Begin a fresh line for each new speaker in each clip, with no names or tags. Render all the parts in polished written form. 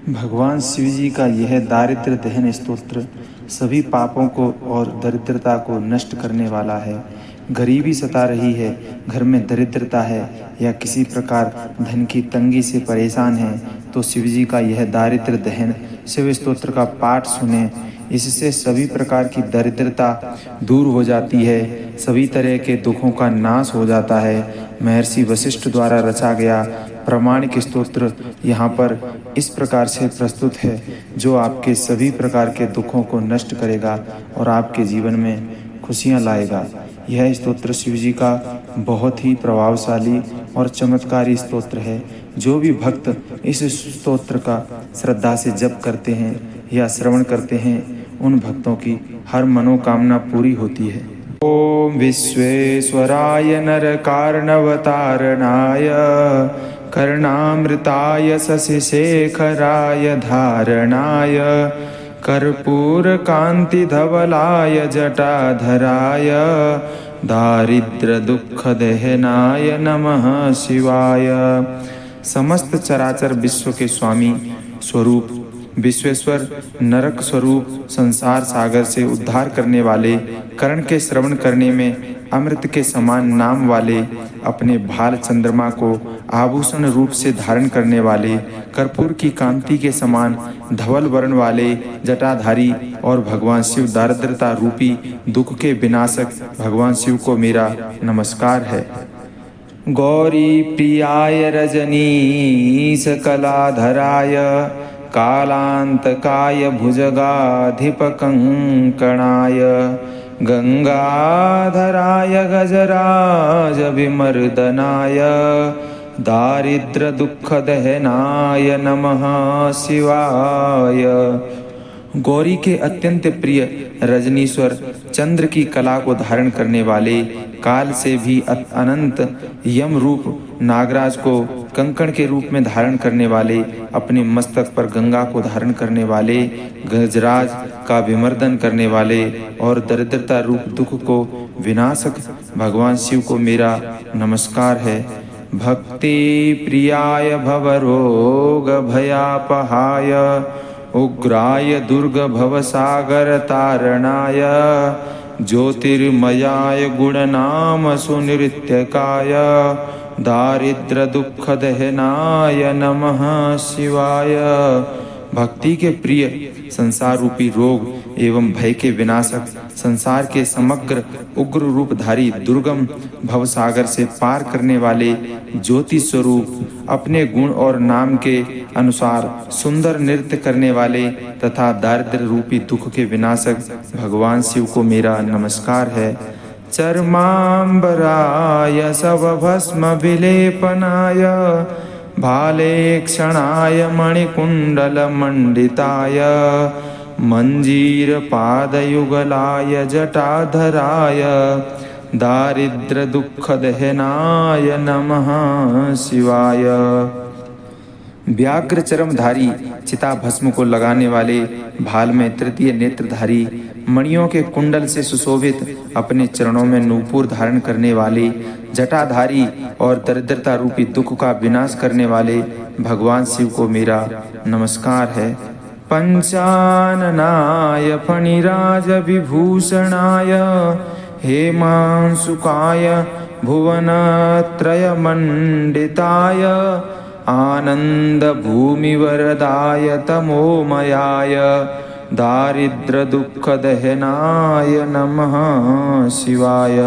भगवान शिव जी का यह दारिद्र्य दहन स्तोत्र सभी पापों को और दरिद्रता को नष्ट करने वाला है। गरीबी सता रही है, घर में दरिद्रता है या किसी प्रकार धन की तंगी से परेशान है तो शिव जी का यह दारिद्र्य दहन शिव स्तोत्र का पाठ सुने। इससे सभी प्रकार की दरिद्रता दूर हो जाती है, सभी तरह के दुखों का नाश हो जाता है। महर्षि वशिष्ठ द्वारा रचा गया प्रामाणिक स्तोत्र यहाँ पर इस प्रकार से प्रस्तुत है जो आपके सभी प्रकार के दुखों को नष्ट करेगा और आपके जीवन में खुशियाँ लाएगा। यह स्तोत्र शिव जी का बहुत ही प्रभावशाली और चमत्कारी स्तोत्र है। जो भी भक्त इस स्तोत्र का श्रद्धा से जप करते हैं या श्रवण करते हैं उन भक्तों की हर मनोकामना पूरी होती है। ओम विश्वेश्वराय नरकार्णवतारणाय कर्णामृताय शशिशेखराय धारणाय कर्पूरकान्तिधवलाय जटाधराय दारिद्र्यदुःखदहनाय नमः शिवाय। समस्त चराचर विश्व के स्वामी स्वरूप विश्वेश्वर, नरक स्वरूप, संसार सागर से उद्धार करने वाले, कर्ण के श्रवण करने में अमृत के समान नाम वाले, अपने भाल चंद्रमा को आभूषण रूप से धारण करने वाले, कर्पूर की कांति के समान धवल वर्ण वाले, जटाधारी और भगवान शिव दारिद्रता रूपी दुख के विनाशक भगवान शिव को मेरा नमस्कार है। गौरी प्रियाय रजनीश कलाधराय कालांतकाय भुजगाधिपकंकणाय गंगाधराय गजराज विमर्दनाय दारिद्र्यदुःखदहनाय नमः शिवाय। गौरी के अत्यंत प्रिय रजनीश्वर, चंद्र की कला को धारण करने वाले, काल से भी अनंत यम रूप नागराज को कंकण के रूप में धारण करने वाले, अपने मस्तक पर गंगा को धारण करने वाले, गजराज का विमर्दन करने वाले और दरिद्रता रूप दुख को विनाशक भगवान शिव को मेरा नमस्कार है। भक्ति प्रियाय भवरोग भयापहाय उग्राय दुर्ग भवसागर तारणाय ज्योतिर्मयाय गुणनाम सुनृत्यकाय दारिद्र्यदुःखदहनाय नमः शिवाय। भक्ति के प्रिय, संसार रूपी रोग एवं भय के विनाशक, संसार के समग्र उग्र रूपधारी, दुर्गम भवसागर से पार करने वाले, ज्योति स्वरूप, अपने गुण और नाम के अनुसार सुंदर नृत्य करने वाले तथा दारिद्र्य रूपी दुख के विनाशक भगवान शिव को मेरा नमस्कार है। चर्मांबराय शवभस्म विलेपनाय भालेक्षणाय मणिकुण्डलमण्डिताय मञ्जीरपादयुगलाय जटाधराय दारिद्र्यदुःखदहनाय नमः शिवाय। व्याघ्र चरमधारी, चिता भस्म को लगाने वाले, भाल में तृतीय नेत्रधारी, मणियों के कुंडल से सुशोभित, अपने चरणों में नूपुर धारण करने वाले, जटाधारी और दरिद्रता रूपी दुख का विनाश करने वाले भगवान शिव को मेरा नमस्कार है। पंचाननाय फणिराज विभूषणाय हेमांशुकाय भुवनत्रयमण्डिताय आनंद भूमिवरदाय तमोमयाय दारिद्र्यदुःखदहनाय नमः शिवाय।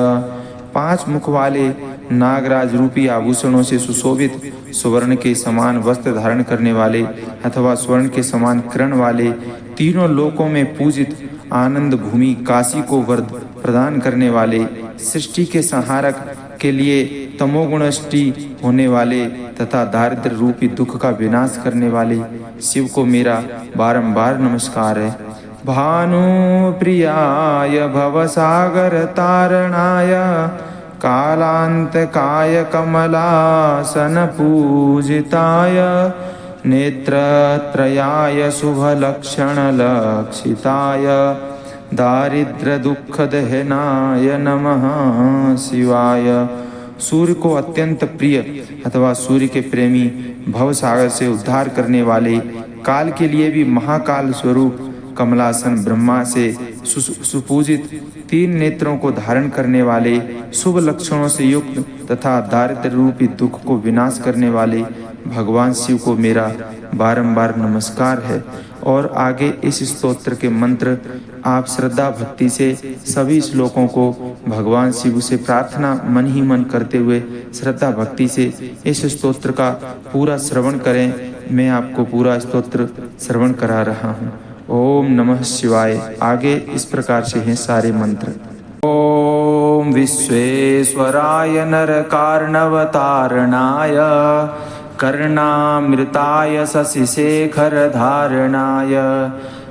5 मुख वाले, नागराज रूपी आभूषणों से सुशोभित, सुवर्ण के समान वस्त्र धारण करने वाले अथवा स्वर्ण के समान किरण वाले, तीनों लोकों में पूजित, आनंद भूमि काशी को वर प्रदान करने वाले, सृष्टि के संहारक के लिए तमोगुणष्टि होने वाले तथा दारिद्र्य रूपी दुख का विनाश करने वाले शिव को मेरा बारंबार नमस्कार है। भानुप्रियाय भवसागर तारणाय कालांतकाय कमलासन पूजिताय नेत्रत्रयाय शुभलक्षण लक्षिताय दारिद्र्यदुःखदहनाय नमः शिवाय। सूर्य को अत्यंत प्रिय अथवा सूर्य के प्रेमी, भवसागर से उद्धार करने वाले, काल के लिए भी महाकाल स्वरूप कमलासन ब्रह्मा से सुपूजित 3 नेत्रों को धारण करने वाले, शुभ लक्षणों से युक्त तथा दारिद्र्य रूपी दुख को विनाश करने वाले भगवान शिव को मेरा बारंबार नमस्कार है। और आगे इस स्तोत्र के मंत्र आप श्रद्धा भक्ति से सभी श्लोकों को भगवान शिव से प्रार्थना मन ही मन करते हुए श्रद्धा भक्ति से इस स्तोत्र का पूरा श्रवण करें। मैं आपको पूरा स्तोत्र श्रवण करा रहा हूँ। ओम नमः शिवाय। आगे इस प्रकार से हैं सारे मंत्र। ओम विश्वेश्वराय नरकार्णवतारणाय कर्णामृताय शशिशेखरधारणाय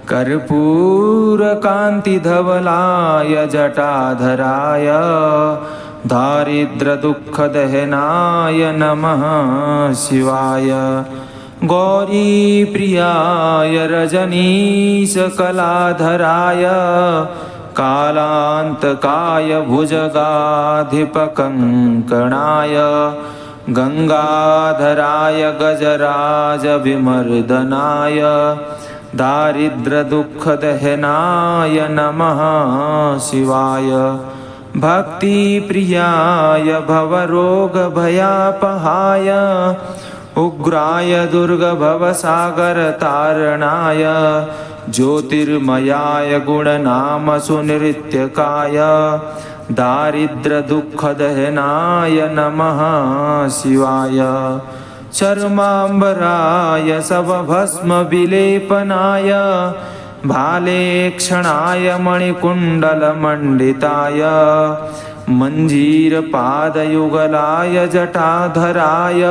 कर्पूरकान्तिधवलाय जटाधराय दारिद्र्यदुःखदहनाय नमः शिवाय। गौरीप्रियाय रजनीशकलाधराय कालान्तकाय भुजगाधिपकङ्कणाय गंगाधराय गजराजविमर्दनाय दारिद्र्यदुःखदहनाय नमः शिवाय। भक्तिप्रियाय भवरोगभयापहाय उग्राय दुर्गभवसागरतारणाय ज्योतिर्मयाय गुणनामसुनिर्त्यकाय दारिद्र्यदुःखदहनाय नमः शिवाय। चर्माम्बराय शवभस्मविलेपनाय भालेक्षणाय मणिकुण्डलमण्डिताय मञ्जीरपादयुगलाय जटाधराय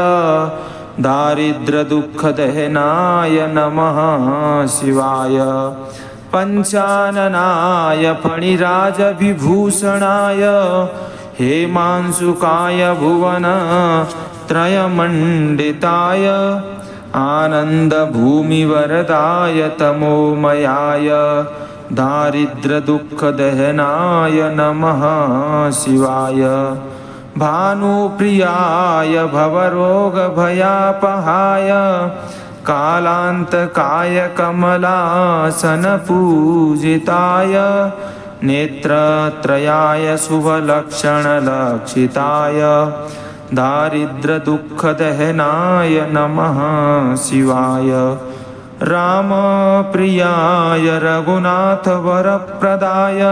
दारिद्र्यदुःखदहनाय नमः शिवाय। पंचाननाय फणिराजविभूषणाय हेमांशुकाय भुवन त्रयमण्डिताय आनन्दभूमिवरदाय तमोमयाय दारिद्र्यदुःखदहनाय नमः शिवाय। भानुप्रियाय भवरोगभयापहाय कालान्तकाय कमलासनपूजिताय नेत्रत्रयाय शुभलक्षणलक्षिताय दारिद्र्यदुःखदहनाय नमः शिवाय। रामप्रियाय रघुनाथवरप्रदाय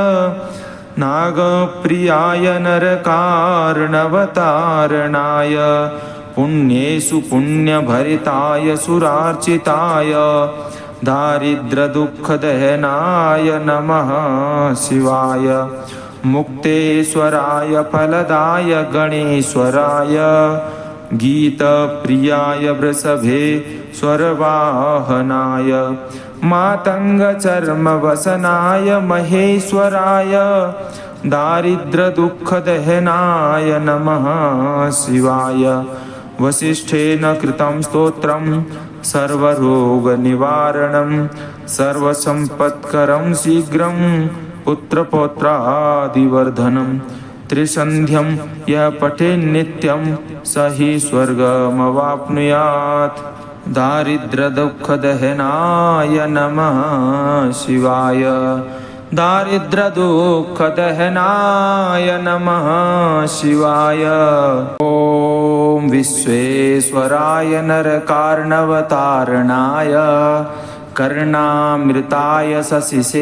नागप्रियाय नरकार्णवतारणाय पुण्येषु पुण्यभरिताय सुरार्चिताय दारिद्र्यदुःखदहनाय नमः शिवाय। मुक्तेश्वराय फलदाय गणेश्वराय गीतप्रियाय वृषभेश्वरवाहनाय मातङ्गचर्मवसनाय महेश्वराय दारिद्र्यदुःखदहनाय नमः शिवाय। वसिष्ठेन कृतं स्तोत्रं सर्वरोगनिवारणं सर्वसम्पत्करं शीघ्रं पुत्रपौत्रादिवर्धनं त्रिसन्ध्यं यः पठेन्नित्यं स हि स्वर्गमवाप्नुयात्। दारिद्र्यदुःखदहनाय नमः शिवाय। दारिद्र्यदुःखदहनाय नमः शिवाय। ओम विश्वेश्वराय नरकार्णवतारणाय कर्णामृताय शशिशेखरधारणाय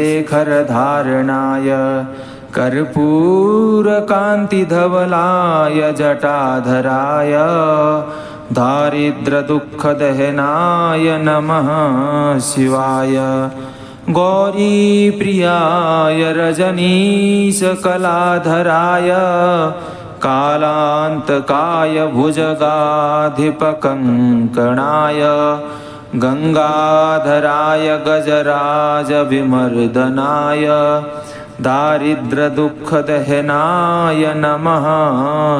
कर्पूरकान्तिधवलाय जटाधराय दारिद्र्यदुःखदहनाय नमः शिवाय। गौरीप्रियाय रजनीशकलाधराय कालान्तकाय भुजगाधिपकङ्कणाय गंगाधराय गजराजविमर्दनाय दारिद्र्यदुःखदहनाय नमः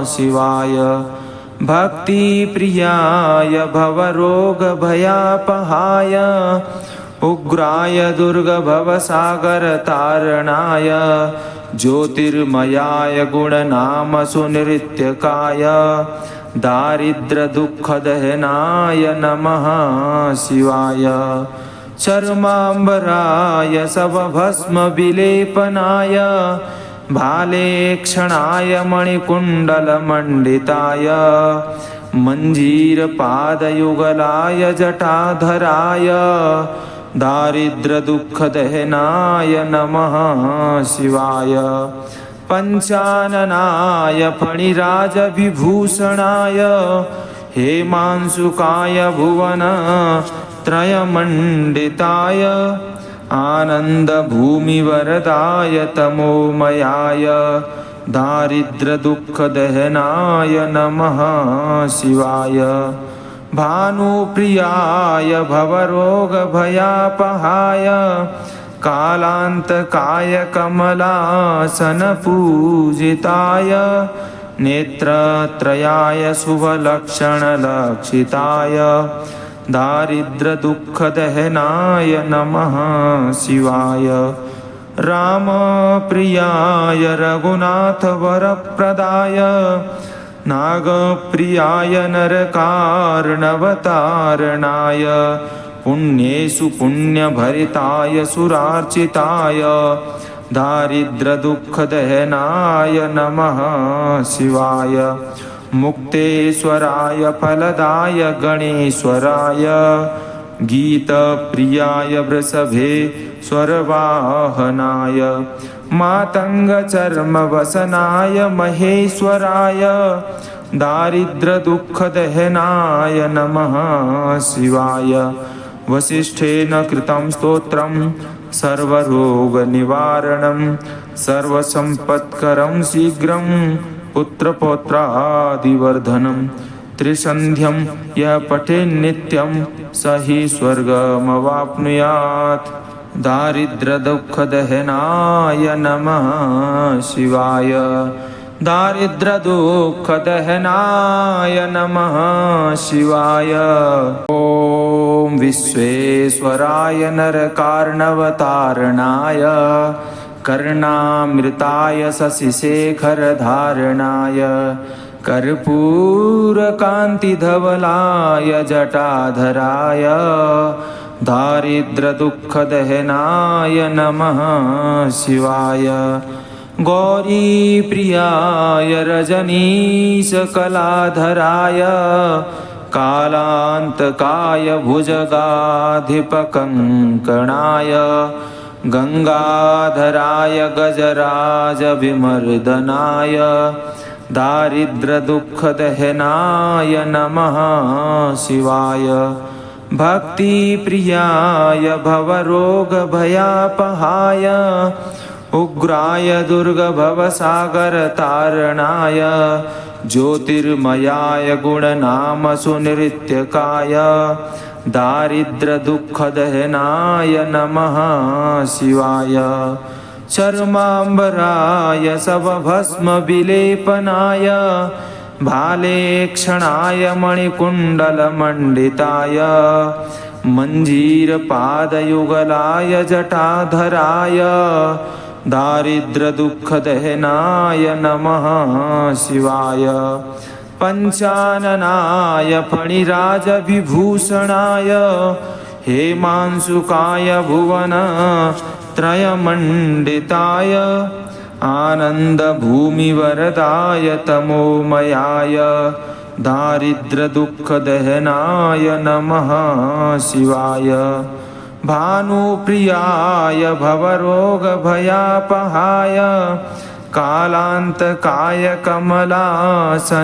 शिवाय। भक्तिप्रियाय भवरोगभयापहाय उग्राय दुर्गभवसागरतारणाय ज्योतिर्मयाय गुणनामसुनिर्त्यकाय दारिद्र्यदुःखदहनाय नमः शिवाय चर्माम्बराय शवभस्मविलेपनाय भालेक्षणाय मणिकुण्डलमण्डिताय मञ्जीरपादयुगलाय जटाधराय दारिद्र्यदुःखदहनाय नमः शिवाय पञ्चाननाय फणिराजविभूषणाय हेमांशुकाय भुवनत्रयमण्डिताय आनन्दभूमिवरदाय तमोमयाय दारिद्र्यदुःखदहनाय नमः शिवाय भानुप्रियाय भवरोगभयापहाय कालान्तकाय कमलासनपूजिताय नेत्रत्रयाय शुभलक्षणलक्षिताय दारिद्र्यदुःखदहनाय नमः शिवाय रामप्रियाय रघुनाथवरप्रदाय नागप्रियाय नरकार्णवतारणाय पुण्येषु पुण्यभरिताय सुरार्चिताय दारिद्र्यदुःखदहनाय नमः शिवाय मुक्तेश्वराय फलदाय गणेश्वराय गीतप्रियाय वृषभेश्वरवाहनाय मातङ्गचर्मवसनाय महेश्वराय दारिद्र्यदुःखदहनाय नमः शिवाय वसिष्ठेन कृतं स्तोत्रं सर्वरोगनिवारणं सर्वसम्पत्करं शीघ्रं पुत्रपौत्रादिवर्धनं त्रिसन्ध्यं यः पठेन्नित्यं स हि स्वर्गमवाप्नुयात् दारिद्र्यदुःखदहनाय नमः शिवाय दारिद्र्यदुःखदहनाय नमः शिवाय ॐ विश्वेश्वराय नरकार्णवतारणाय कर्णामृताय शशिशेखरधारणाय कर्पूरकान्तिधवलाय जटाधराय दारिद्र्यदुःखदहनाय नमः शिवाय गौरीप्रियाय रजनीशकलाधराय कालान्तकाय भुजगाधिपकङ्कणाय गङ्गाधराय गजराजविमर्दनाय दारिद्र्यदुःखदहनाय नमः शिवाय भक्तिप्रियाय भवरोगभयापहाय उग्राय दुर्गभवसागरतारणाय ज्योतिर्मयाय गुणनामसुनिर्त्यकाय दारिद्र्यदुःखदहनाय नमः शिवाय चर्माम्बराय शवभस्मविलेपनाय भालेक्षणाय मणिकुण्डलमण्डिताय मञ्जीरपादयुगलाय जटाधराय दारिद्र्यदुःखदहनाय नमः शिवाय पञ्चाननाय फणिराजविभूषणाय हेमांशुकाय भुवनत्रयमण्डिताय आनन्दभूमिवरदाय तमोमयाय दारिद्र्यदुःखदहनाय नमः शिवाय भानुप्रियाय भवरोगभयापहाय कालान्तकाय कमलासनपूजिताय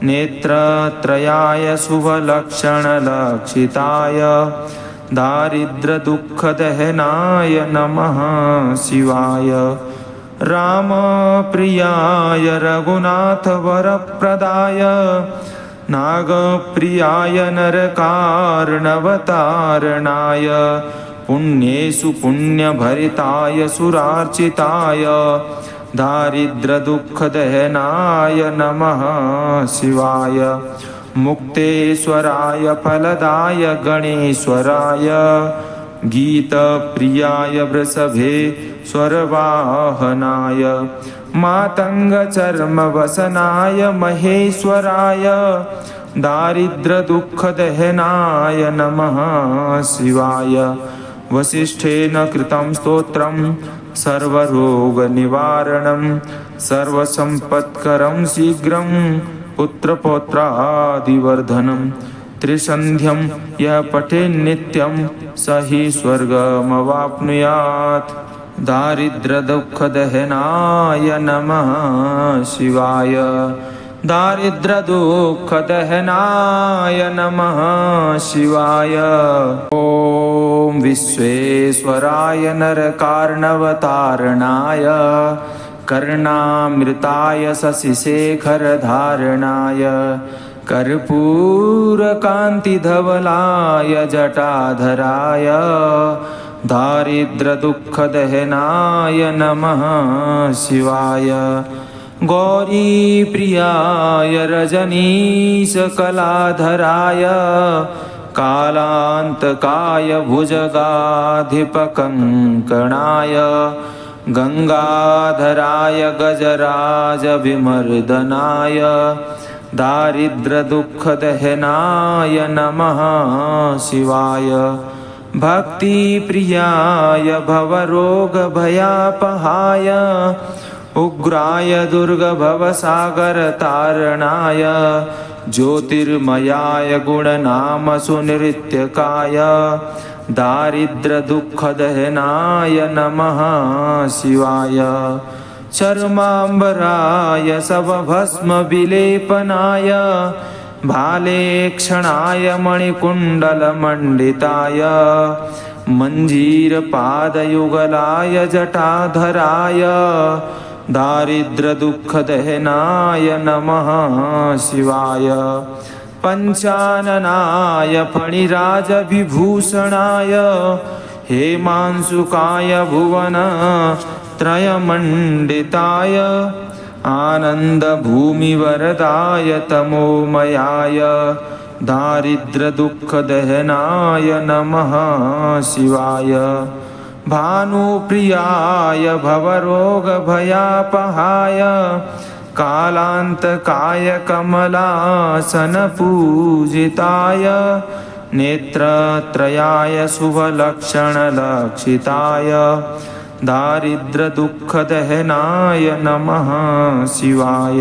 नेत्रत्रयाय शुभलक्षणलक्षिताय दारिद्र्यदुःखदहनाय नमः शिवाय रामप्रियाय रघुनाथवरप्रदाय नागप्रियाय नरकार्णवतारणाय पुण्येषु पुण्यभरिताय सुरार्चिताय दारिद्र्यदुःखदहनाय नमः शिवाय मुक्तेश्वराय फलदाय गणेश्वराय गीतप्रियाय वृषभेश्वरवाहनाय मातंग चर्म वसनाय महेश्वराय दारिद्र दुख दहनाय नमः शिवाय। वसिष्ठेन कृतं स्तोत्रं सर्वरोग निवारणं सर्वसंपत्करं शीघ्रं पुत्रपौत्रादिवर्धनं। त्रिसन्ध्यं यः पठेन् नित्यं स हि स्वर्गमवाप्नुयात्। दारिद्र दुख दहनाय नमः शिवाय। दारिद्र दुख दहनाय नमः शिवाय। ओम विश्वेश्वराय नरकार्णवतारणाय कर्णामृताय शशिशेखरधारणाय कर्पूरकान्तिधवलाय जटाधराय दारिद्र दुख दहनाय नमः शिवाय। गौरी प्रियाय रजनीशकलाधराय कालांतकाय भुजगाधिपकङ्कणाय गंगाधराय गजराज विमर्दनाय दारिद्र दुख दहनाय नमः शिवाय। भक्ति प्रियाय भवरोग भयापहाय उग्राय दुर्ग भवसागर तारणाय ज्योतिर्मयाय गुणनाम सुनृत्यकाय दारिद्र दुख दहनाय नमः शिवाय। चर्मांबराय शवभस्म विलेपनाय भालेक्षणाय मणिकुण्डलमण्डिताय मञ्जीरपादयुगलाय जटाधराय दारिद्र दुख दहनाय नमः शिवाय। पंचाननाय फणिराज विभूषणाय हेमांशुकाय भुवन त्रयमण्डिताय आनंद भूमि वरदाय तमोमयाय दारिद्र दुख दहनाय नमः शिवाय। भानुप्रियाय भवरोग भयापहाय कालांतकाय कमलासन पूजिताय नेत्रत्रयाय शुभलक्षणलक्षिताय दारिद्र दुख दहनाय नमः शिवाय।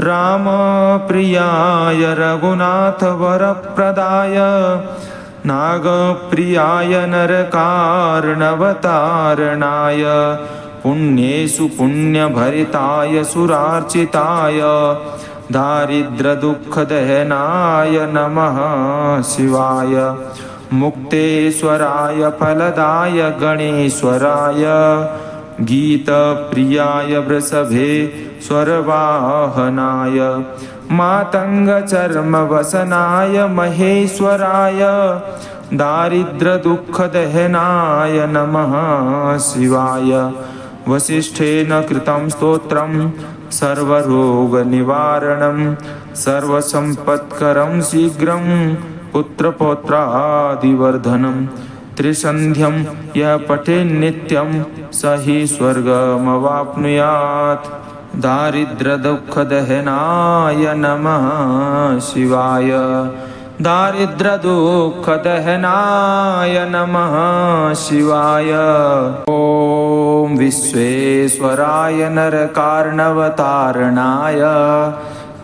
राम प्रियाय रघुनाथ वरप्रदाय नागप्रियाय नरकार्णवतारणाय पुण्येषु पुण्यभरिताय सुरार्चिताय दारिद्र दुख दहनाय नमः शिवाय। मुक्तेश्वराय फलदाय गणेश्वराय गीतप्रियाय वृषभेश्वरवाहनाय मातंग चर्म वसनाय महेश्वराय दारिद्र दुख दहनाय नमः शिवाय। वसिष्ठेन कृतं स्तोत्रं सर्वरोग निवारणं सर्वसंपत्करं शीघ्रं पुत्रपौत्रादिवर्धनं। त्रिसन्ध्यं यः पठेन् नित्यं स हि स्वर्गमवाप्नुयात्। दारिद्र दुख दहनाय नमः शिवाय। दारिद्र दुख दहनाय नमः शिवाय। ओम विश्वेश्वराय नरकार्णवतारणाय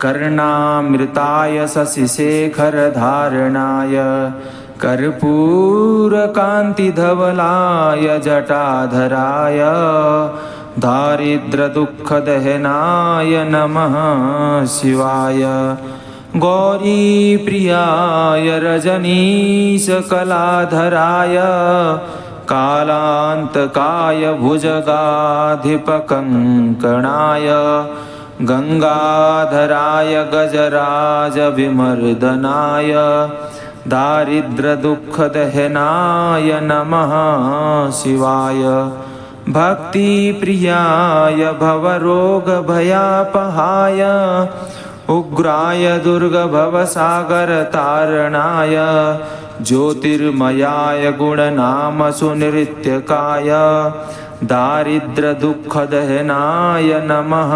कर्णामृताय शशिशेखरधारणाय कर्पूरकान्तिधवलाय जटाधराय दारिद्र दुख दहनाय नमः शिवाय। गौरी प्रियाय रजनीशकलाधराय कालांतकाय भुजगाधिपकङ्कणाय गंगाधराय गजराज विमर्दनाय दारिद्र दुख दहनाय नमः शिवाय। भक्ति प्रियाय भवरोग भयापहाय उग्राय दुर्ग भवसागर तारणाय ज्योतिर्मयाय गुणनाम सुनृत्यकाय दारिद्र्यदुःखदहनाय नमः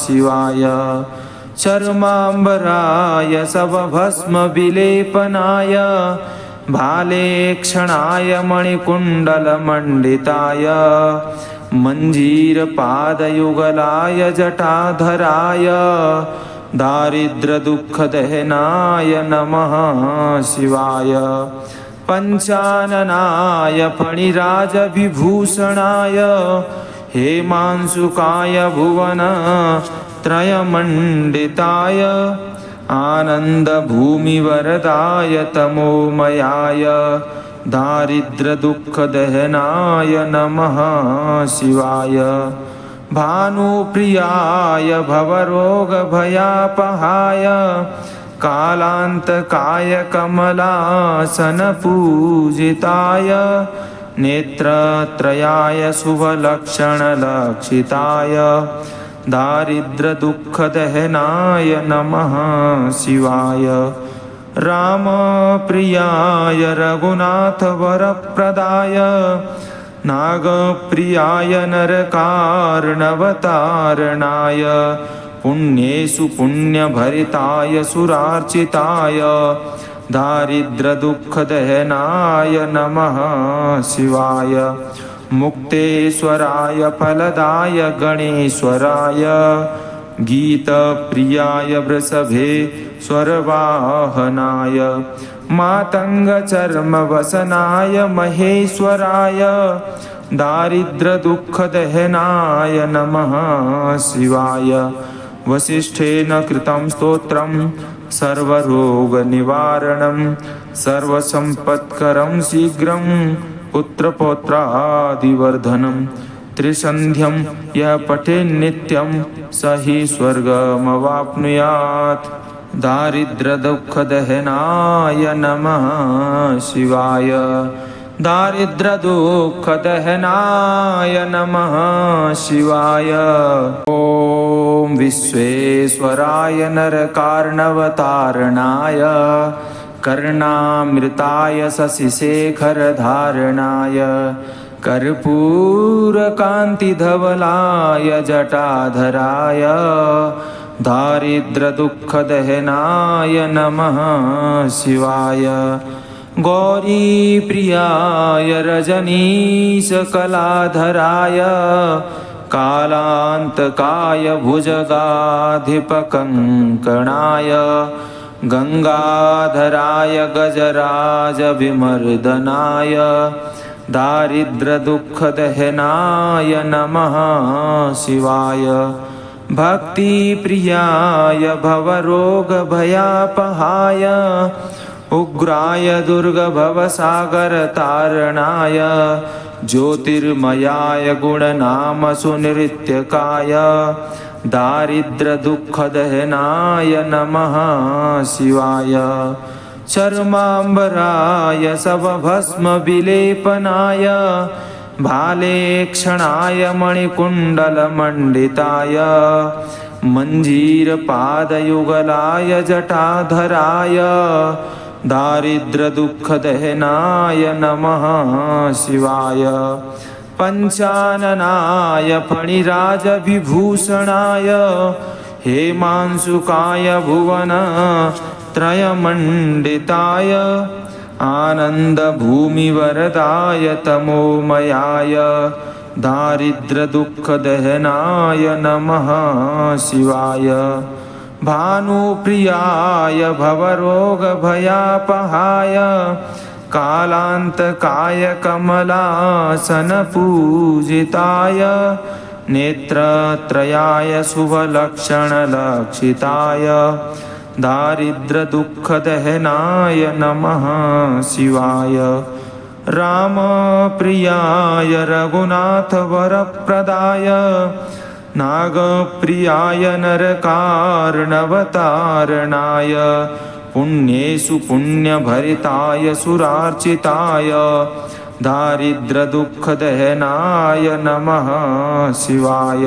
शिवाय चर्माम्बराय शवभस्मविलेपनाय भालेक्षणाय मणिकुण्डलमण्डिताय मञ्जीरपादयुगलाय जटाधराय दारिद्र्यदुःखदहनाय नमः शिवाय पञ्चाननाय फणिराजविभूषणाय हेमांशुकाय भुवनत्रयमण्डिताय आनन्दभूमिवरदाय तमोमयाय दारिद्र्यदुःखदहनाय नमः शिवाय भानुप्रियाय भवरोगभयापहाय कालान्तकाय कमलासनपूजिताय नेत्रत्रयाय शुभलक्षणलक्षिताय दारिद्र्यदुःखदहनाय नमः शिवाय रामप्रियाय रघुनाथवरप्रदाय नागप्रियाय नरकार्णवतारणाय पुण्येषु पुण्यभरिताय सुरार्चिताय दारिद्र्यदुःखदहनाय नमः शिवाय मुक्तेश्वराय फलदाय गणेश्वराय गीतप्रियाय वृषभेश्वरवाहनाय मातङ्गचर्मवसनाय महेश्वराय दारिद्र्यदुःखदहनाय नमः शिवाय वसिष्ठेन कृतं स्तोत्रं सर्वरोगनिवारणं सर्वसम्पत्करं शीघ्रं पुत्रपौत्रादिवर्धनं त्रिसन्ध्यं यः पठेन्नित्यं स हि स्वर्गमवाप्नुयात् दारिद्र्यदुःखदहनाय नमः शिवाय दारिद्र्यदुःखदहनाय नमः शिवाय ॐ विश्वेश्वराय नरकार्णवतारणाय कर्णामृताय शशिशेखरधारणाय कर्पूरकान्तिधवलाय जटाधराय दारिद्र्यदुःखदहनाय नमः शिवाय गौरीप्रियाय रजनीशकलाधराय कालान्तकाय भुजगाधिपकङ्कणाय गंगाधराय गजराजविमर्दनाय दारिद्र्यदुःखदहनाय नमः शिवाय भक्तिप्रियाय भवरोगभयापहाय उग्राय दुर्गभवसागरतारणाय ज्योतिर्मयाय गुणनामसुनिर्त्यकाय दारिद्र्यदुःखदहनाय नमः शिवाय चर्माम्बराय शवभस्मविलेपनाय भालेक्षणाय मणिकुण्डलमण्डिताय मञ्जीरपादयुगलाय जटाधराय दारिद्र्यदुःखदहनाय नमः शिवाय पञ्चाननाय फणिराजविभूषणाय हेमांशुकाय भुवनत्रयमण्डिताय आनन्दभूमिवरदाय तमोमयाय दारिद्र्यदुःखदहनाय नमः शिवाय भानुप्रियाय भवरोगभयापहाय कालान्तकाय कमलासनपूजिताय नेत्रत्रयाय शुभलक्षणलक्षिताय दारिद्र्यदुःखदहनाय नमः शिवाय रामप्रियाय रघुनाथवरप्रदाय नागप्रियाय नरकार्णवतारणाय पुण्येषु पुण्यभरिताय सुरार्चिताय दारिद्र्यदुःखदहनाय नमः शिवाय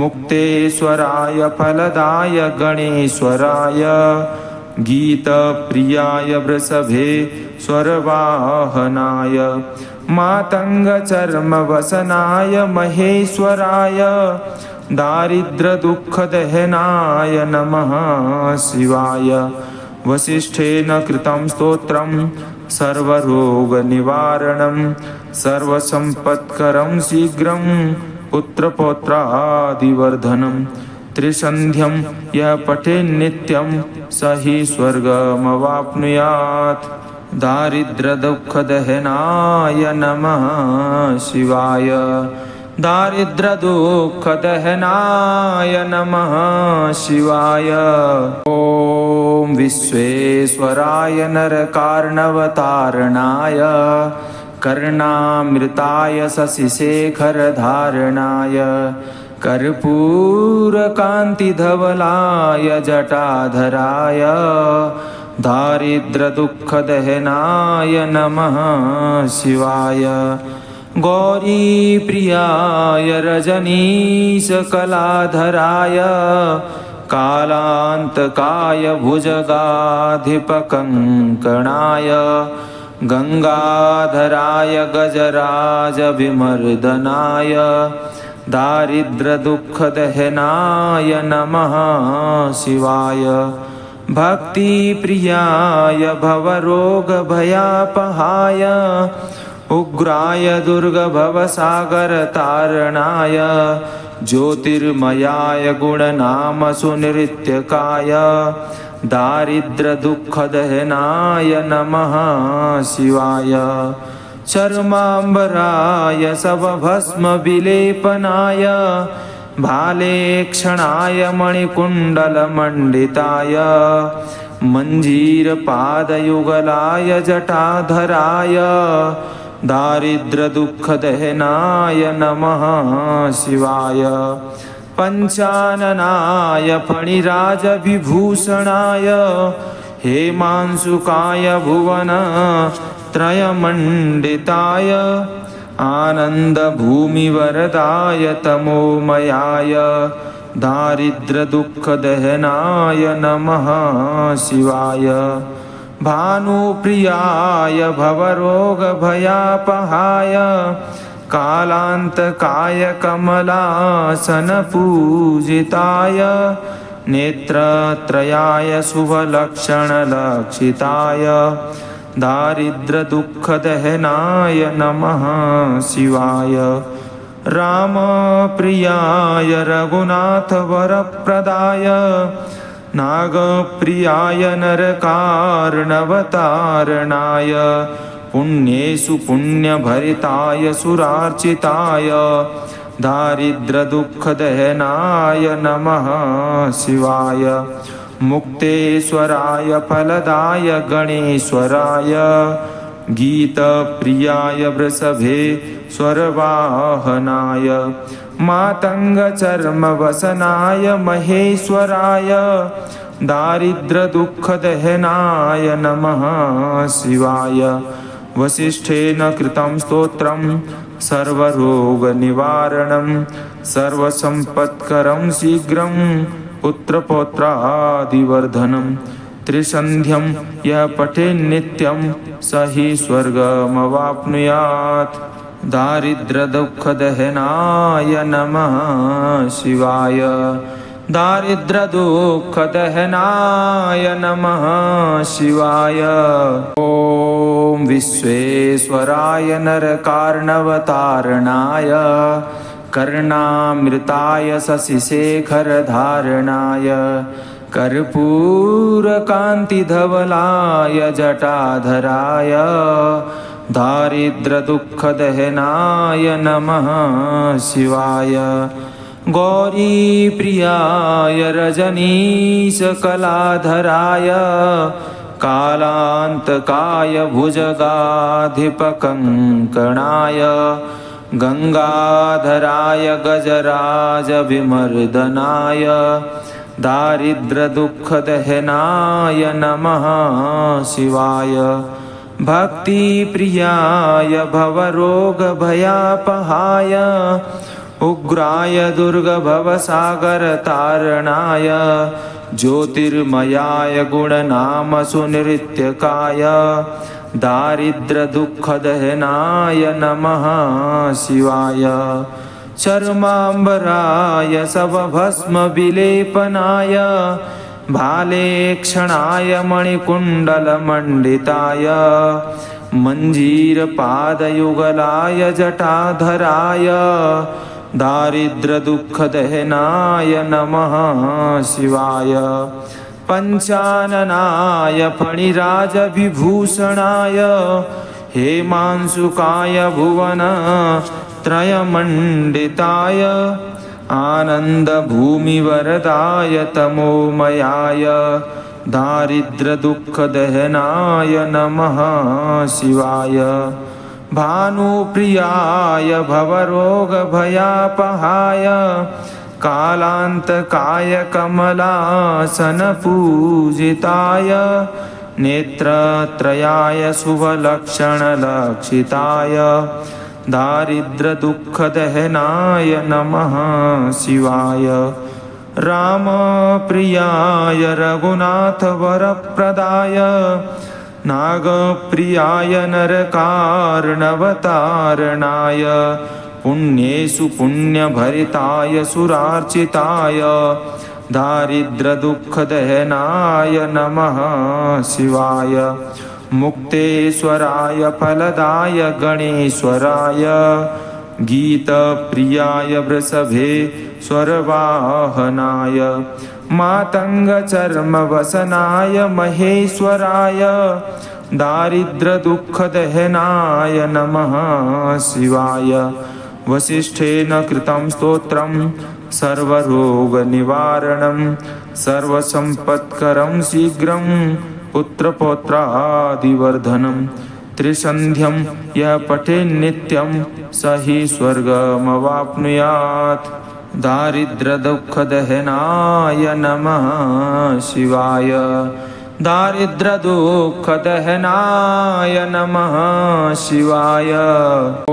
मुक्तेश्वराय फलदाय गणेश्वराय गीतप्रियाय वृषभेश्वरवाहनाय मातंग चर्म वसनाय महेश्वराय दारिद्र दुख दहनाय नमः शिवाय। वसिष्ठेन कृतं स्तोत्रं सर्वरोग निवारणं सर्वसंपत्करं शीघ्रं पुत्रपौत्रादिवर्धनं। त्रिसन्ध्यं यः पठेन् नित्यं स हि स्वर्गमवाप्नुयात्। दारिद्र्यदुःखदहनाय नमः शिवाय। दारिद्र्यदुःखदहनाय नमः शिवाय। ॐ विश्वेश्वराय नरकार्णवतारणाय कर्णामृताय शशिशेखरधारणाय कर्पूरकान्तिधवलाय जटाधराय दारिद्र्यदुःखदहनाय नमः शिवाय। गौरीप्रियाय रजनीशकलाधराय कालान्तकाय भुजगाधिपकङ्कणाय गंगाधराय गजराजविमर्दनाय दारिद्र्यदुःखदहनाय नमः शिवाय। भक्तिप्रियाय भवरोगभयापहाय उग्राय दुर्गभवसागरतारणाय ज्योतिर्मयाय गुणनामसुनिर्त्यकाय दारिद्र्यदुःखदहनाय नमः शिवाय। चर्माम्बराय शवभस्मविलेपनाय भालेक्षणाय मणिकुण्डलमण्डिताय मञ्जीरपादयुगलाय जटाधराय दारिद्र्यदुःखदहनाय नमः शिवाय। पञ्चाननाय फणिराजविभूषणाय हेमांशुकाय भुवनत्रयमण्डिताय आनन्दभूमिवरदाय तमोमयाय दारिद्र्यदुःखदहनाय नमः शिवाय। भानुप्रियाय भवरोगभयापहाय कालान्तकाय कमलासनपूजिताय नेत्रत्रयाय शुभलक्षणलक्षिताय दारिद्र्यदुःखदहनाय नमः शिवाय। रामप्रियाय रघुनाथवरप्रदाय नागप्रियाय नरकार्णवतारणाय पुण्येषु पुण्यभरिताय सुरार्चिताय दारिद्र्यदुःखदहनाय नमः शिवाय। मुक्तेश्वराय फलदाय गणेश्वराय गीतप्रियाय वृषभेश्वरवाहनाय मातङ्गचर्मवसनाय महेश्वराय दारिद्र्यदुःखदहनाय नमः शिवाय। वसिष्ठेन कृतं स्तोत्रं सर्वरोगनिवारणं सर्वसंपत्करं शीघ्रं पुत्रपौत्रादिवर्धनं। त्रिसन्ध्यं यः पठेन् नित्यं स हि स्वर्गमवाप्नुयात्। दारिद्र्यदुःखदहनाय नमः शिवाय। दारिद्र्यदुःखदहनाय नमः शिवाय। ॐ विश्वेश्वराय नरकार्णवतारणाय कर्णामृताय शशिशेखरधारणाय कर्पूरकान्तिधवलाय जटाधराय दारिद्र्यदुःखदहनाय नमः शिवाय। गौरीप्रियाय रजनीशकलाधराय कालान्तकाय भुजगाधिपकङ्कणाय गंगाधराय गजराजविमर्दनाय दारिद्र्यदुःखदहनाय नमः शिवाय। भक्तिप्रियाय भवरोगभयापहाय उग्राय दुर्गभवसागरतारणाय ज्योतिर्मयाय गुणनाम सुनित्यकाय दारिद्र्यदुःखदहनाय नमः शिवाय। चर्माम्बराय शवभस्मविलेपनाय भालेक्षणाय मणिकुण्डलमण्डिताय मञ्जीरपादयुगलाय जटाधराय दारिद्र्यदुःखदहनाय नमः शिवाय। पञ्चाननाय फणिराजविभूषणाय हेमांशुकाय भुवनत्रयमण्डिताय आनन्दभूमिवरदाय तमोमयाय दारिद्र्यदुःखदहनाय नमः शिवाय। भानुप्रियाय भवरोगभयापहाय कालान्तकाय कमलासनपूजिताय नेत्रत्रयाय शुभलक्षणलक्षिताय दारिद्र्यदुःखदहनाय नमः शिवाय। रामप्रियाय रघुनाथवरप्रदाय नागप्रियाय नरकार्णवतारणाय पुण्येषु पुण्यभरिताय सुरार्चिताय दारिद्र्यदुःखदहनाय नमः शिवाय। मुक्तेश्वराय फलदाय गणेश्वराय गीतप्रियाय वृषभेश्वरवाहनाय मातङ्गचर्मवसनाय महेश्वराय दारिद्र्यदुःखदहनाय नमः शिवाय। वसिष्ठेन कृतं स्तोत्रं सर्वरोगनिवारणं सर्वसम्पत्करं शीघ्रं पुत्रपौत्रादिवर्धनं त्रिसन्ध्यं यः पठेन्नित्यं स हि स्वर्गमवाप्नुयात्। दारिद्र्यदुःखदहनाय नमः शिवाय। दारिद्र्यदुःखदहनाय नमः शिवाय। ॐ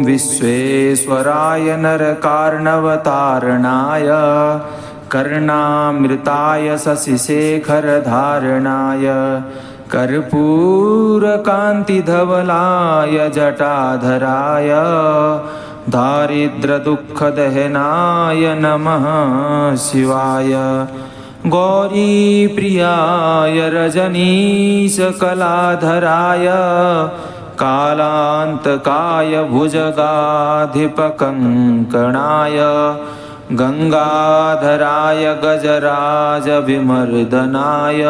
विश्वेश्वराय नरकार्णवतारणाय कर्णामृताय शशिशेखरधारणाय कर्पूरकान्तिधवलाय जटाधराय दारिद्र्यदुःखदहनाय नमः शिवाय। गौरीप्रियाय रजनीशकलाधराय कालान्तकाय भुजगाधिपकङ्कणाय गंगाधराय गजराजविमर्दनाय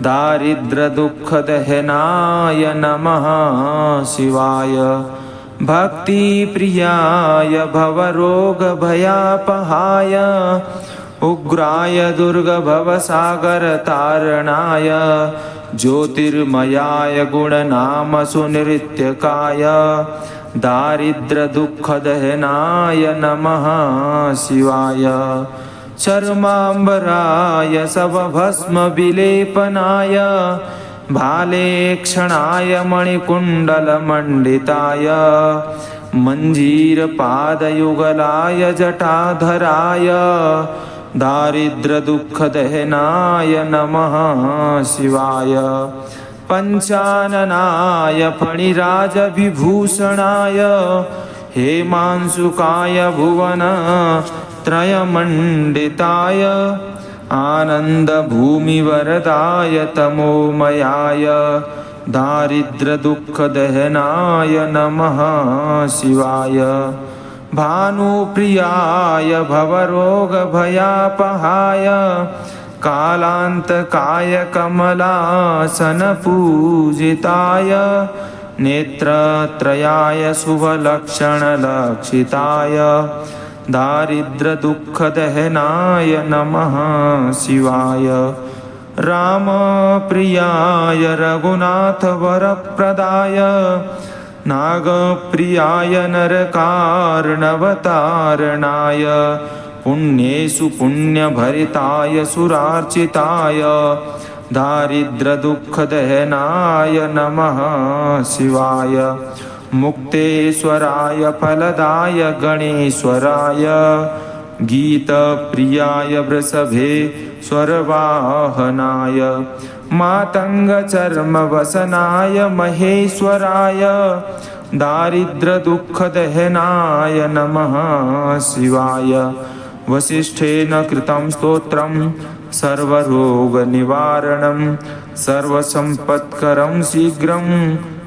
दारिद्र्यदुःखदहनाय नमः शिवाय। भक्तिप्रियाय भवरोगभयापहाय उग्राय दुर्गभवसागरतारणाय ज्योतिर्मयाय गुणनाम सुनित्यकाय दारिद्र्यदुःखदहनाय नमः शिवाय। चर्माम्बराय शवभस्मविलेपनाय भालेक्षणाय मणिकुण्डलमण्डिताय मञ्जीरपादयुगलाय जटाधराय दारिद्र्यदुःखदहनाय नमः शिवाय। पञ्चाननाय फणिराजविभूषणाय हेमांशुकाय भुवनत्रयमण्डिताय आनन्दभूमिवरदाय तमोमयाय दारिद्र्यदुःखदहनाय नमः शिवाय। भानुप्रियाय भवरोगभयापहाय कालान्तकाय कमलासनपूजिताय नेत्रत्रयाय शुभलक्षणलक्षिताय दारिद्र्यदुःखदहनाय नमः शिवाय। रामप्रियाय रघुनाथवरप्रदाय नागप्रियाय नरकार्णवतारणाय पुण्येषु पुण्यभरिताय सुरार्चिताय दारिद्र्यदुःखदहनाय नमः शिवाय। मुक्तेश्वराय फलदाय गणेश्वराय गीतप्रियाय वृषभेश्वरवाहनाय स्वरवाहनाय मातङ्गचर्मवसनाय महेश्वराय दारिद्र्यदुःखदहनाय नमः शिवाय। वसिष्ठेन कृतं स्तोत्रं सर्वरोगनिवारणं सर्वसम्पत्करं शीघ्रं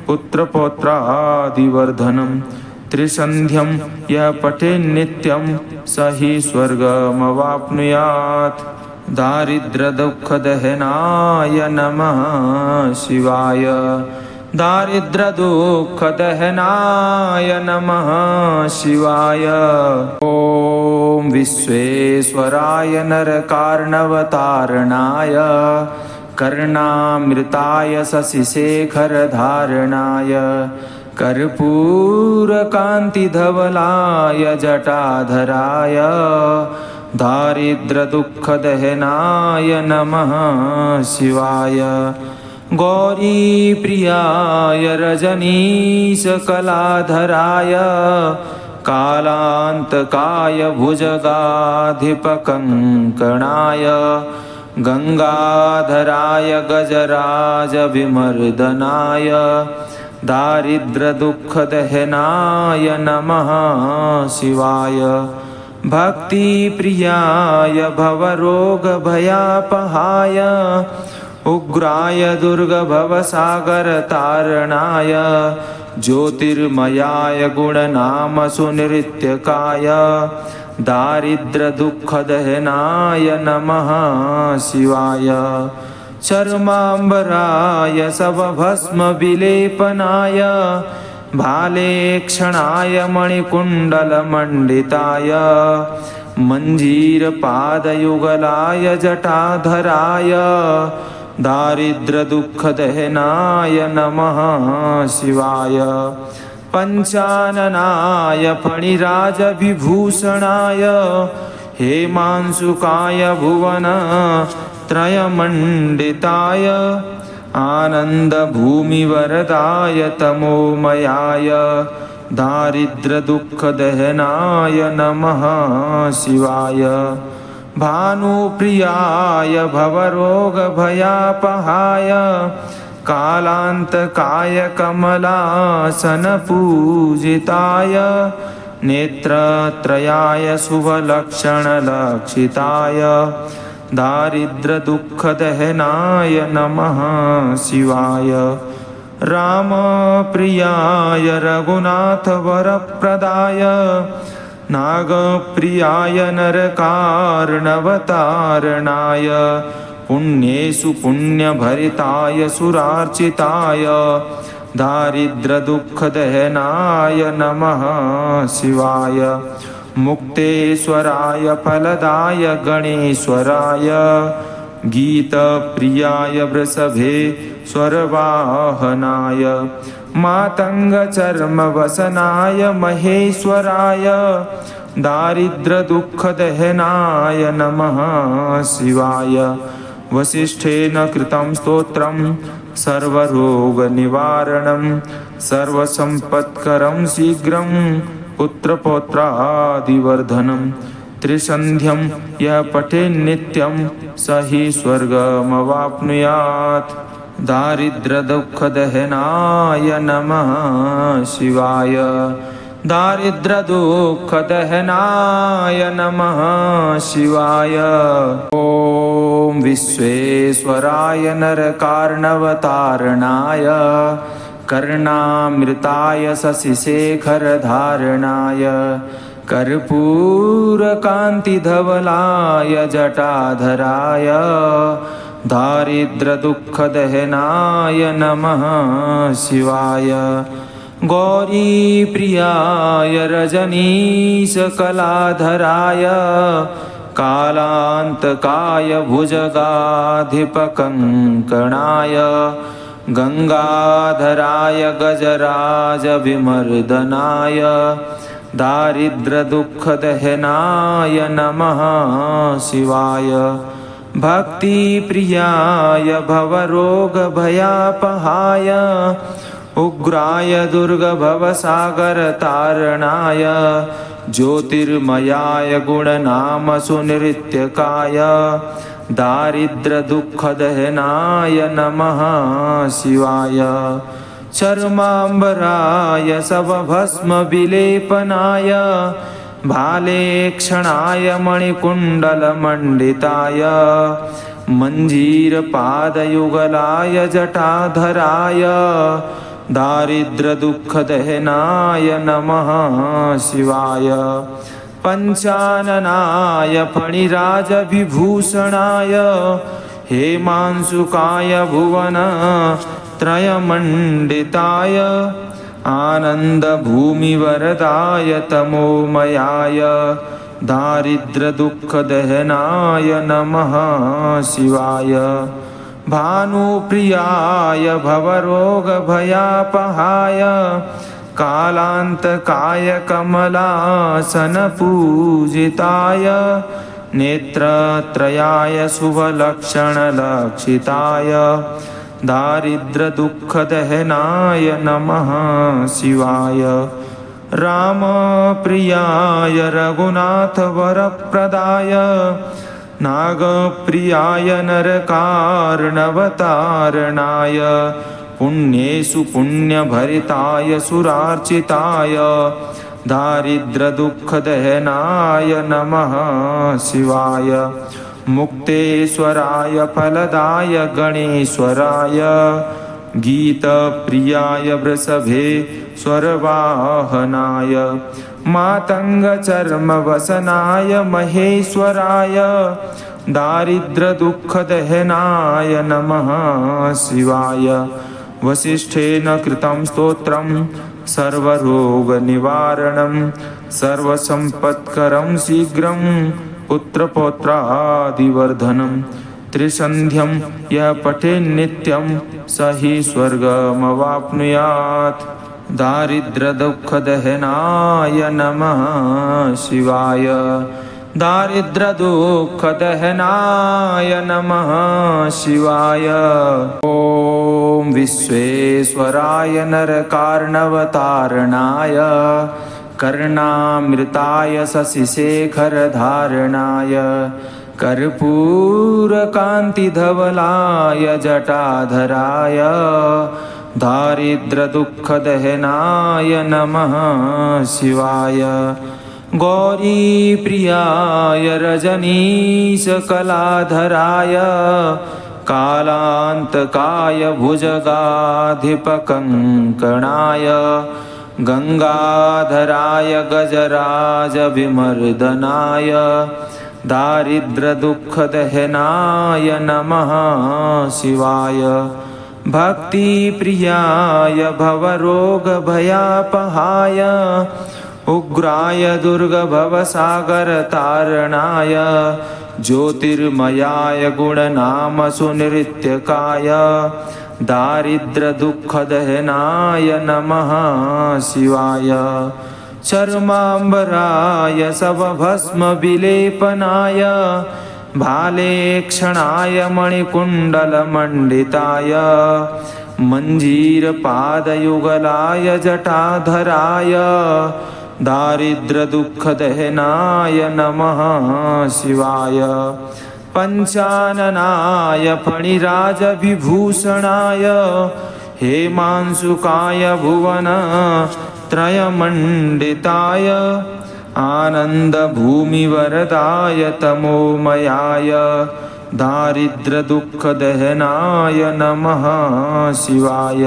पुत्रपौत्रादिवर्धनं त्रिसन्ध्यं यः पठेन्नित्यं स हि स्वर्गमवाप्नुयात्। दारिद्र्यदुःखदहनाय नमः शिवाय। दारिद्र्यदुःखदहनाय नमः शिवाय। ॐ विश्वेश्वराय नरकार्णवतारणाय कर्णामृताय शशिशेखरधारणाय कर्पूरकान्तिधवलाय जटाधराय दारिद्र्यदुःखदहनाय नमः शिवाय। गौरीप्रियाय रजनीशकलाधराय कालान्तकाय भुजगाधिपकङ्कणाय गंगाधराय गजराजविमर्दनाय दारिद्र्यदुःखदहनाय नमः शिवाय। भक्तिप्रियाय भवरोगभयापहाय उग्राय दुर्गभवसागरतारणाय ज्योतिर्मयाय गुणनामसुनिर्त्यकाय दारिद्र्यदुःखदहनाय नमः शिवाय। चर्माम्बराय शवभस्मविलेपनाय भालेक्षणाय मणिकुण्डलमण्डिताय मञ्जीरपादयुगलाय जटाधराय दारिद्र्यदुःखदहनाय नमः शिवाय। पञ्चाननाय फणिराजविभूषणाय हेमांशुकाय भुवनत्रयमण्डिताय आनन्दभूमिवरदाय तमोमयाय दारिद्र्यदुःखदहनाय नमः शिवाय। भानुप्रियाय भवरोगभयापहाय कालान्तकाय कमलासनपूजिताय नेत्रत्रयाय शुभलक्षणलक्षिताय दारिद्र्यदुःखदहनाय नमः शिवाय। रामप्रियाय रघुनाथवरप्रदाय नागप्रियाय नरकार्णवतारणाय पुण्येषु पुण्यभरिताय सुरार्चिताय दारिद्र्यदुःखदहनाय नमः शिवाय। मुक्तेश्वराय फलदाय गणेश्वराय गीतप्रियाय वृषभेश्वरवाहनाय मातङ्गचर्मवसनाय महेश्वराय दारिद्र्यदुःखदहनाय नमः शिवाय। वसिष्ठेन कृतं स्तोत्रं सर्वरोगनिवारणं सर्वसम्पत्करं शीघ्रं पुत्रपौत्रादिवर्धनं त्रिसन्ध्यं यः पठेन्नित्यं स हि स्वर्गमवाप्नुयात्। दारिद्र्यदुःखदहनाय नमः शिवाय। दारिद्र्यदुःखदहनाय नमः शिवाय। ॐ विश्वेश्वराय नरकार्णवतारणाय कर्णामृताय शशिशेखरधारणाय कर्पूरकान्तिधवलाय जटाधराय दारिद्र्यदुःखदहनाय नमः शिवाय। गौरीप्रियाय रजनीशकलाधराय कालान्तकाय भुजगाधिपकङ्कणाय गंगाधराय गजराजविमर्दनाय दारिद्र्यदुःखदहनाय नमः शिवाय। भक्तिप्रियाय भवरोगभयापहाय उग्राय दुर्गभवसागरतारणाय ज्योतिर्मयाय गुणनामसुनिर्त्यकाय दारिद्र्यदुःखदहनाय नमः शिवाय। चर्माम्बराय शवभस्मविलेपनाय भालेक्षणाय मणिकुण्डलमण्डिताय मञ्जीरपादयुगलाय जटाधराय दारिद्र्यदुःखदहनाय नमः शिवाय। पञ्चाननाय फणिराजविभूषणाय हेमांशुकाय भुवनत्रयमण्डिताय आनन्दभूमिवरदाय तमोमयाय दारिद्र्यदुःखदहनाय नमः शिवाय। भानुप्रियाय भवरोगभयापहाय कालान्तकाय कमलासनपूजिताय नेत्रत्रयाय शुभलक्षणलक्षिताय दारिद्र्यदुःखदहनाय नमः शिवाय। रामप्रियाय रघुनाथवरप्रदाय नागप्रियाय नरकार्णवतारणाय पुण्येषु पुण्यभरिताय सुरार्चिताय दारिद्र्यदुःखदहनाय नमः शिवाय। मुक्तेश्वराय फलदाय गणेश्वराय गीतप्रियाय वृषभेश्वरवाहनाय मातङ्गचर्मवसनाय महेश्वराय दारिद्र्यदुःखदहनाय नमः शिवाय। वसिष्ठेन कृतं स्तोत्रं सर्वरोगनिवारणं सर्वसम्पत्करं शीघ्रं पुत्रपौत्रादिवर्धनं त्रिसन्ध्यं यः पठेन्नित्यं स हि स्वर्गमवाप्नुयात्। दारिद्र्यदुःखदहनाय नमः शिवाय। दारिद्र्यदुःखदहनाय नमः शिवाय। ॐ विश्वेश्वराय नरकार्णवतारणाय कर्णामृताय शशिशेखरधारणाय कर्पूरकान्तिधवलाय जटाधराय दारिद्र्यदुःखदहनाय नमः शिवाय। गौरीप्रियाय रजनीशकलाधराय कालान्तकाय भुजगाधिपकङ्कणाय गंगाधराय गजराजविमर्दनाय दारिद्र्यदुःखदहनाय नमः शिवाय। भक्तिप्रियाय भवरोगभयापहाय उग्राय दुर्गभवसागरतारणाय ज्योतिर्मयाय गुणनामसुनिर्त्यकाय दारिद्र्यदुःखदहनाय नमः शिवाय। चर्माम्बराय शवभस्मविलेपनाय भालेक्षणाय मणिकुण्डलमण्डिताय मञ्जीरपादयुगलाय जटाधराय दारिद्र्यदुःखदहनाय नमः शिवाय। पञ्चाननाय फणिराजविभूषणाय हेमांशुकाय भुवनत्रयमण्डिताय आनन्दभूमिवरदाय तमोमयाय दारिद्र्यदुःखदहनाय नमः शिवाय।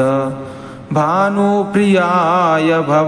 भानुप्रियाय भव